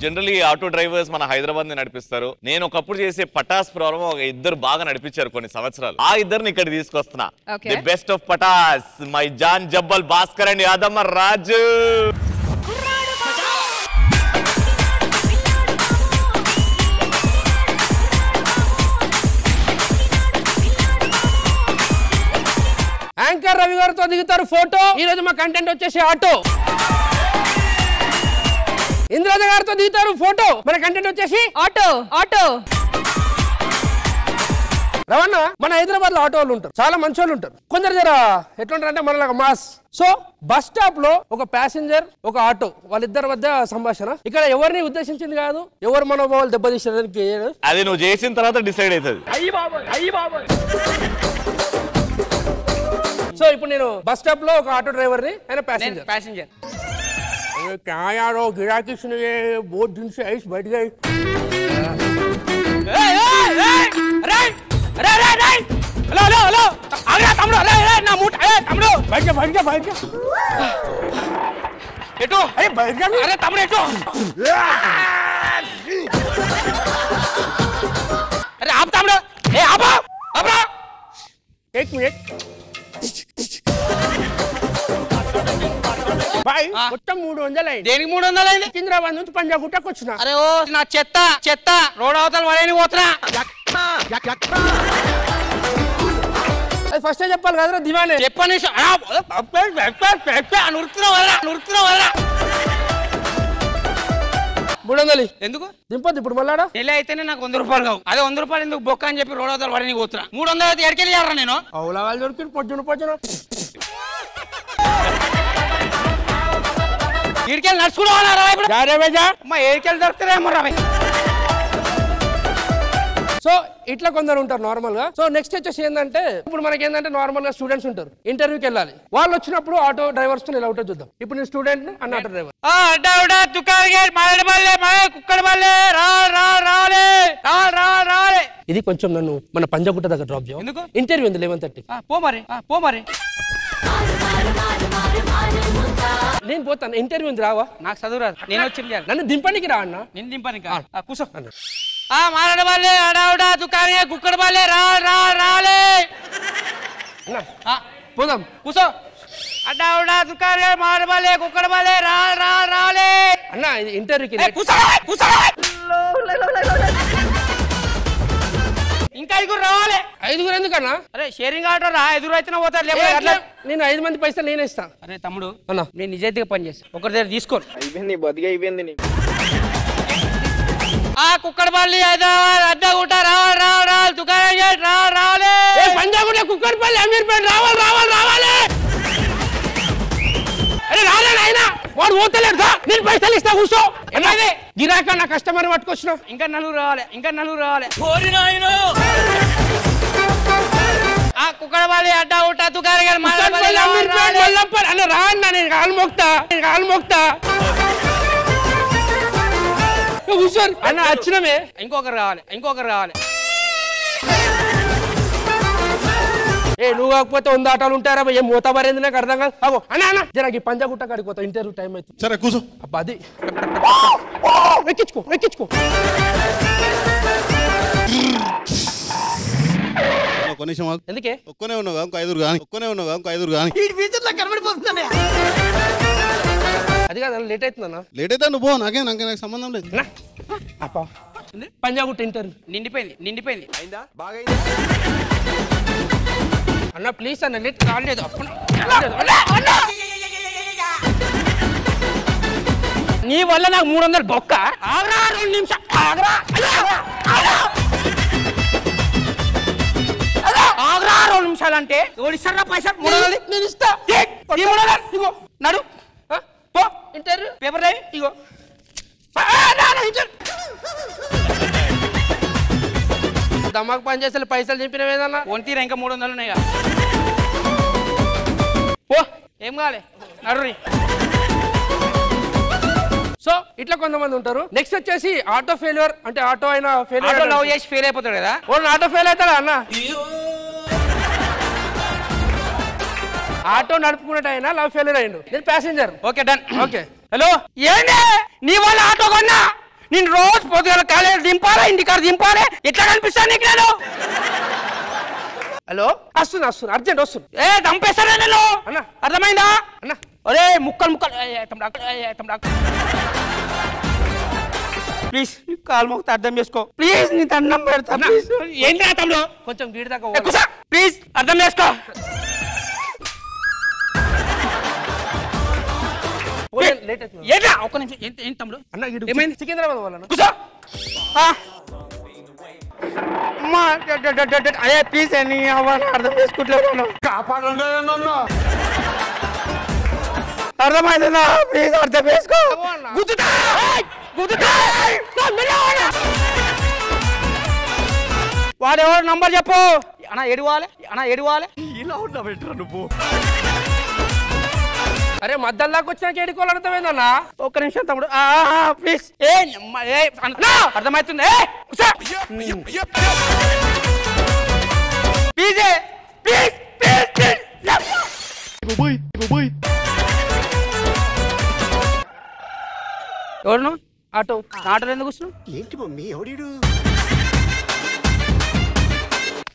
Generally auto drivers మన హైదరాబాద్ ని నడిపిస్తారు. నేను ఒకప్పుడు చేసే పటాస్ ప్రోగ్రామ్ ఒక ఇద్దరు బాగా నడిపించారు కొన్ని సంవత్సరాలు. ఆ ఇద్దరిని ఇక్కడ తీసుకొస్తున్నా. The best of Pataas, my జాన్ జబ్బల్ భాస్కర్ అండ్ యాదమ్మ రాజు. యాంకర్ రవి గారితో దిగుతారు ఫోటో. ఈ రోజు మా కంటెంట్ వచ్చేసి ఆటో. ఇంద్రజ గారితో దిగుతారు ఫోటో. మన కంటెంట్ వచ్చేసి ఆటో. ఆటో రవణ, మన హైదరాబాద్ లో ఆటో వాళ్ళు ఉంటారు, చాలా మంచి వాళ్ళు ఉంటారు. కొందరు జర ఎట్లుంటారంటే మనలాగా మాస్. సో బస్ స్టాప్ లో ఒక ప్యాసింజర్ ఒక ఆటో వాళ్ళిద్దరి మధ్య సంభాషణ. ఇక్కడ ఎవరిని ఉద్దేశించింది కాదు, ఎవరు మనోభావాలు దెబ్బతీసడానికి. అది నువ్వు చేసిన తర్వాత డిసైడ్ అవుతుంది. సో ఇప్పుడు నేను బస్ స్టాప్ లో ఒక ఆటో డ్రైవర్ ని, ఆయన ప్యాసింజర్. क्या यार वो गिराकी सुन ये बहुत दिन से आइस बैठ गई. हेलो हेलो हेलो आगे तमड़ो अरे ना मूठ ए तमड़ो बैठ जा एटो अरे बैठ जा अरे तमड़ो एटो अरे आप तमड़ो ए आप एक मिनट भाई మొత్తం 300 అయింది. దేనికి 300 అయింది? సికింద్రాబాద్ నుంచి పంజాగుట్టకు వచ్చినా. అరే ఓ నా చెత్త రోడ్ అవతల వరేని పోతున్నా. అది ఫస్ట్ చెప్పాలి కదరా దివానే. చెప్పని నురుతున్నావు 300 ఎందుకు దింపొద్దు ఇప్పుడు మళ్ళాడా. నెల అయితేనే నాకు 100 రూపాయలు కావు. అదే 100 రూపాయలు ఎందుకు బొక్క అని చెప్పి రోడ్ అవతల వరేని పోతున్నా. 300 అయితే ఎడకెళ్ళారా నేను. అవులా వాళ్ళు దొరికి పొద్దున ఏడికెళ్ళి నడుచుకుంటా. సో ఇట్లా కొందరు ఉంటారు నార్మల్ గా. సో నెక్స్ట్ వచ్చేసి ఏంటంటే ఇప్పుడు మనకి ఏంటంటే నార్మల్ గా స్టూడెంట్స్ ఉంటారు, ఇంటర్వ్యూకి వెళ్ళాలి. వాళ్ళు వచ్చినప్పుడు ఆటో డ్రైవర్స్ తో ఎలా ఉంటుంది చూద్దాం. ఇప్పుడు నేను స్టూడెంట్ అన్న ఆటో డ్రైవర్. ఇది కొంచెం నన్ను మన పంజాగుట్ట దగ్గర డ్రాప్ చేయాలి. ఇంటర్వ్యూ ఉంది 11:30. పో మరి నేను పోతాను. ఇంటర్వ్యూ ఉంది రావా? నాకు చదువు రాదు, నేను వచ్చి నన్ను దింపడానికి రా అన్న. నేను దింపడానికి కూర్చో అన్న. మారడబాలే అడావుడా దుకాణే కుక్కడబాలే రాలే పోదాం కూర్చో. అడావుడా దుకాణే మారడబాలే కుక్కడబాలే రాలే అన్న. ఇది ఇంటర్వ్యూకి ఇంకా 5 రావాలి. 5 ఎందుకన్నా? అరే షేరింగ్ ఆటో రా, 5 అయితేనే పోతారు. నేను 5 మంది పైసలు నేనే ఇస్తాను. అరే తమ్ముడు అన్న, నేను నిజాయితీగా పని చేస్తాను. ఒకరి దగ్గర తీసుకోండి. అయిపోయింది కుక్కడపల్లి హైదరాబాద్ అడ్డగుట్ట రావాలి దుకాణం రావాలి. పంజాగుట్ట కుక్కడపల్లి అమీర్పేట రావాలి. అరే రాలే అయినా వాడు పోతలేడు. నేను పైసలు ఇస్తా కూర్చో. ఏమైంది గిరాక నా కస్టమర్ పట్టుకొచ్చినా. ఇంకా 4 రావాలి. కుక్కడపల్లి అడ్డగుట్ట దుకాణం అన్న రా అన్న. నేను కాలు మోక్తా కూర్చోరు అన్న. వచ్చినమే ఇంకొకరు రావాలి. నువ్వు కాకపోతే 100 ఆటోలు ఉంటారా? ఏం మూత పరేంది నాకు అర్థం కాదు. అగో అన్న జరగి పంజాగుట్ట కాడికి పోతా. ఇంటర్వ్యూ టైం అవుతుంది. సరే కూర్చో. అబ్బా అది ఎక్కించుకో. ఎందుకే ఒక్కనే ఉన్నావు ఇంకో 5 కానీ అది కాదు. లేట్ అవుతుందన్నా. లేట్ అయితే నువ్వు నాకు సంబంధం లేదు. పంజాగుట్ట ఇంటర్వ్యూ నిండిపోయింది. అయిందా? బాగా అన్న ప్లీజ్ అన్న, లేట్ రాలేదు. నీ వల్ల నాకు 300 బొక్క. 2 నిమిషాలు ఆగరా 2 నిమిషాలు అంటే ఓడిస్తారా పైసలు? 300 నేను ఇస్తా. ఇగో నడు పో. ఇంటర్వ్యూ పేపర్ రాయి. ఇగో దమాకు పని చేస్తే పైసలు చెప్పినవేదన్నా. ఒంతీరా ఇంకా 300 ఉన్నాయి. పో ఏం కావాలి నడు. సో ఇట్లా కొంతమంది ఉంటారు. నెక్స్ట్ వచ్చేసి ఆటో ఫెయిల్యూర్ అంటే ఆటో అయినా ఫెయిల్యూర్ లవ్ చేసి ఫెయిల్ అయిపోతాడు కదా. ఆటో ఫెయిల్ అవుతాడా అన్న? ఆటో నడుపుకున్నట్టు అయినా లవ్ ఫెయిల్యూర్ అయ్యిండు. నేను passenger. Okay done. Okay hello ఏంటి నీ వల్ల ఆటో కొన్నా నేను రోజు పొద్దున కాలేజ్ దింపాలా ఇంటికాడ దింపాలి ఎట్లా కనిపిస్తాను నీకు నేను హలో వస్తుంది అర్జెంట్ వస్తుంది చంపేస్తానే నేను అన్న అర్థమైందా అన్న ఒరే ముక్కలు ప్లీజ్ కాలు మొక్క అర్థం చేసుకో ప్లీజ్ నీ దండం పెడతా ఏంటి తమ్ముడు కొంచెం వీడి దాకా ప్లీజ్ అర్థం చేసుకో లేట్ అవుతుంది ఏంటా ఒక్క నిమిషం ఏంటి తమ్ముడు అన్న ఏమైంది సికింద్రాబాద్ వాళ్ళ కూసో అయ్యే ప్లీజ్ అని అర్థం చేసుకుంటలేను అర్థమైందా ప్లీజ్ అర్థం చేసుకో వాడెవరు నంబర్ చెప్పు అన్నా ఎడువాలి ఇలా ఉన్నా బెటర్ నువ్వు అరే మధ్యలోకి వచ్చినాక ఏడుకోవాలి అర్థమైందన్నా ఒక్క నిమిషం తమ్ముడు ప్లీజ్ అర్థమవుతుంది ఎవరు ఆటో ఆటోలో ఎందుకు కూర్చున్నావు ఏంటి మమ్మీ ఎవడీడు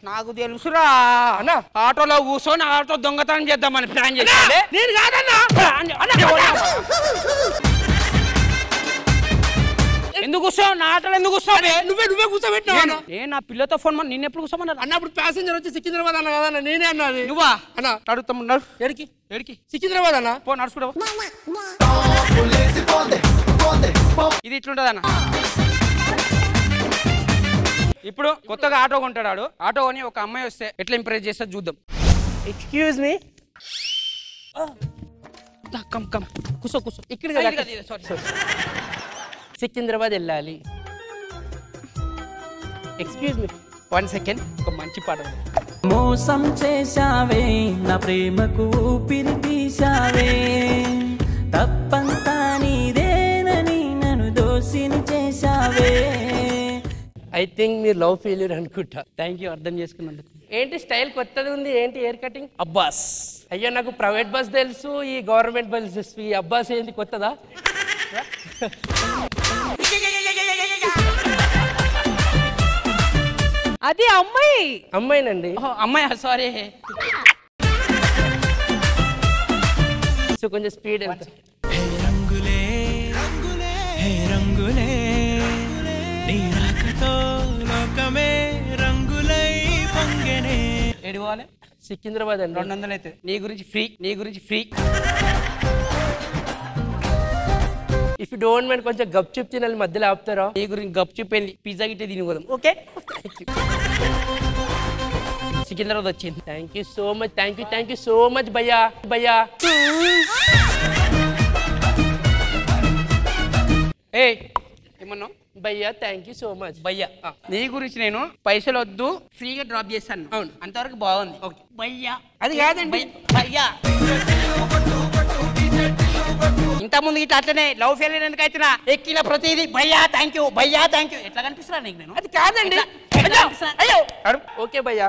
నాకు తెలుసురా అన్న ఆటోలో కూర్చొని ఆటో దొంగతనం చేద్దామని ప్లాన్ చేసి నేను కాదన్నా ఎందుకు కూర్చోవు నా ఆటోలో ఎందుకు కూర్చోవు నువ్వే కూర్చోబెట్టినా నేను నా పిల్లతో ఫోన్ నిన్న ఎప్పుడు కూర్చోమన్నారు అన్నప్పుడు ప్యాసింజర్ వచ్చి సికింద్రాబాద్ అన్న కదా నేనే అన్నది నువ్వా అన్న అడుగుతాము ఎడికి సికింద్రాబాద్ అన్న పో నడుచుకుంటా ఇది ఇట్లుంటది అన్న ఇప్పుడు కొత్తగా ఆటో కొంటాడు ఆటో కొని ఒక అమ్మాయి వస్తే ఎట్లా ఇంప్రెస్ చేస్తా చూద్దాం ఎక్స్క్యూజ్ మీ కమ్ కూసో ఇక్కడ సికింద్రాబాద్ వెళ్ళాలి ఎక్స్క్యూజ్ మీ 1 సెకండ్ ఒక మంచి పాట మోసం చేశావే నా ప్రేమకు ఊపిరి తీశావే తప్పంతా నీదేనని నన్ను దోషిని చేశావే ఐ థింక్ మీరు లవ్ ఫెయిల్యూర్ అనుకుంటా థ్యాంక్ యూ అర్థం చేసుకున్నందుకు ఏంటి స్టైల్ కొత్తది ఉంది ఏంటి హెయిర్ కటింగ్ అబ్బాస్ అయ్యో నాకు ప్రైవేట్ బస్ తెలుసు ఈ గవర్నమెంట్ బస్ తెలుసు ఈ అబ్బాస్ ఏంది కొత్తదా అది అమ్మాయినండి అమ్మాయి సారీ సో కొంచెం స్పీడ్ ఎంత రంగులే రంగులే నీ రాకతో లోకమే రంగులై పొంగెనే ఏడుకోవాలి సికింద్రాబాద్ అండి 200 అయితే నీ గురించి free if you don't mind కొంచెం గప్చుప్ తినాలి మధ్యలో ఆపుతారా నీ గురించి గప్చుప్ వెళ్ళి పిజ్జా గిట్టే తిని పోదాం ఓకే సికింద్రాబాద్ వచ్చింది థ్యాంక్ యూ సో మచ్ భయ్యా ఏమన్నావు భయ్యా థ్యాంక్ యూ సో మచ్ భయ్యా నీ గురించి నేను పైసలు వద్దు ఫ్రీగా డ్రాప్ చేస్తాను అవును అంతవరకు బాగుంది ఓకే భయ్యా అది కాదండి భయ్యా ఇంత ముందు ఇట్లా అట్లనే లవ్ ఫెయిల్ ఎందుకు అయినా ఎక్కిన ప్రతిదీ భయ్యా థ్యాంక్ యూ ఎట్లా కనిపిస్తున్నా నీకు నేను అది కాదండి అయ్యో ఓకే భయ్యా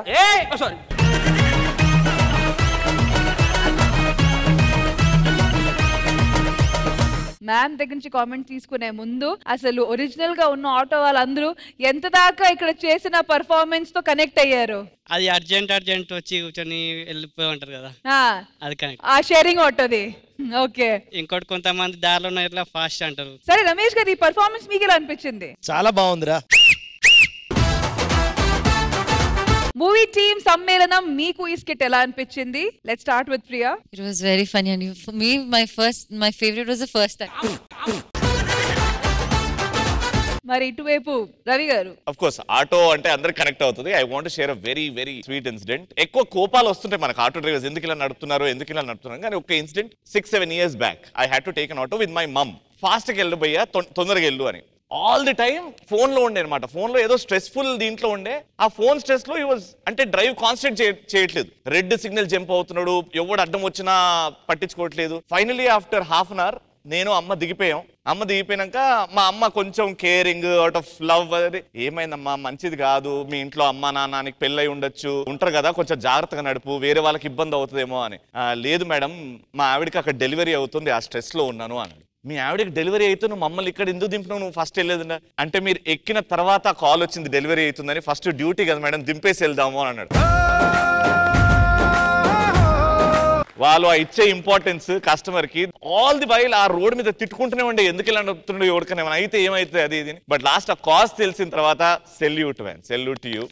సారీ మ్యామ్ దగ్గర నుంచి కామెంట్ తీసుకునే ముందు అసలు ఒరిజినల్ గా ఉన్న ఆటో వాళ్ళందరూ ఎంత దాకా ఇక్కడ చేసిన పర్ఫార్మెన్స్ తో కనెక్ట్ అయ్యారు అది అర్జెంట్ వచ్చి కూర్చొని వెళ్ళిపోయి ఉంటారు కదా అది కనెక్ట్ ఆ షేరింగ్ ఆటోది ఓకే ఇంకోటి కొంతమంది దారిలో ఇట్లా ఫాస్ట్ అంటారు సరే రమేష్ గారు ఈ పర్ఫార్మెన్స్ మీకు ఎలా అనిపించింది చాలా బాగుందిరా మూవీ టీమ్ సమ్మేళనం మీకు ఈ స్కిట్ ఎలా అనిపించింది let's start with Priya It was very funny, and for me, my favorite was the first time. మరి ఇటువైపు రవి గారు అఫ్ కోర్స్ ఆటో అంటే అందరికి కనెక్ట్ అవుతుంది I want share a very very sweet incident ఎక్కువ కోపాలు వస్తుంటాయి మనకు ఆటో డ్రైవర్స్ ఎందుకు ఇలా నడుపుతున్నారు కానీ ఒక incident 6-7 years back I had to take an auto with my mum ఫాస్ట్గా వెళ్ళు భయ్యా తొందరగా వెళ్ళు అని ఆల్ ది టైమ్ ఫోన్ లో ఉండే అనమాట ఫోన్ లో ఏదో స్ట్రెస్ఫుల్ దీంట్లో ఉండే ఆ ఫోన్ స్ట్రెస్ లో అంటే డ్రైవ్ కాన్సన్ట్రేట్ చేయట్లేదు రెడ్ సిగ్నల్ జంప్ అవుతున్నాడు ఎవడు అడ్డం వచ్చినా పట్టించుకోవట్లేదు finally after half an hour నేను అమ్మ దిగిపోయాక మా అమ్మ కొంచెం కేరింగ్ అవుట్ ఆఫ్ లవ్ అది ఏమైందమ్మా మంచిది కాదు మీ ఇంట్లో అమ్మ నాన్నకి పెళ్ళై ఉండొచ్చు ఉంటారు కదా కొంచెం జాగ్రత్తగా నడుపు వేరే వాళ్ళకి ఇబ్బంది అవుతుందేమో అని లేదు మేడం మా ఆవిడకి అక్కడ డెలివరీ అవుతుంది ఆ స్ట్రెస్ లో ఉన్నాను అని మీ ఆవిడకి డెలివరీ అయితే నువ్వు మమ్మల్ని ఇక్కడ ఎందుకు దింపినావు, నువ్వు ఫస్ట్ వెళ్ళేదిండా అంటే మీరు ఎక్కిన తర్వాత కాల్ వచ్చింది డెలివరీ అవుతుందని, ఫస్ట్ డ్యూటీ కదా మేడం దింపేసి వెళ్దాము అని అన్నాడు. వాళ్ళు ఇచ్చే ఇంపార్టెన్స్ కస్టమర్ కి ఆల్ ది వైల్ ఆ రోడ్ మీద తిట్టుకుంటూనే ఉండే ఎందుకు ఇలా నొప్పుతుండే ఎవరికైనా అయితే ఏమైతే అది ఇది. బట్ లాస్ట్ ఆ కాస్ట్ తెలిసిన తర్వాత salute man, salute to you.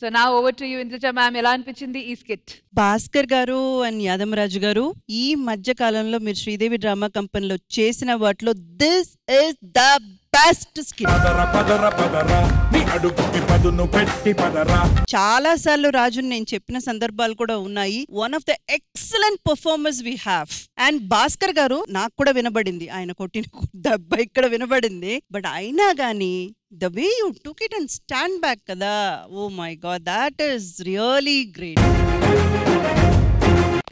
So నా over to you Indraja ma'am, ఎలా అనిపించింది ఈ స్కిట్? భాస్కర్ గారు అండ్ యాదమరాజు గారు, ఈ మధ్య కాలంలో మీరు శ్రీదేవి డ్రామా కంపెనీలో చేసిన వాటిలో this is the best skit. చాలా సార్లు రాజు నేను చెప్పిన సందర్భాలు కూడా ఉన్నాయి. One of the excellent performance we have. And Bhaskar garu నాకు కూడా వినబడింది, ఆయన కొట్టిన దెబ్బ ఇక్కడ వినబడింది. బట్ అయినా గానీ the way you took it and stand back kada, oh my god, that is really great.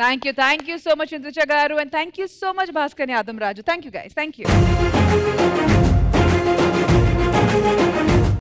Thank you so much Indruja garu, and thank you so much Bhaskar and Adam Raju. Thank you guys, thank you.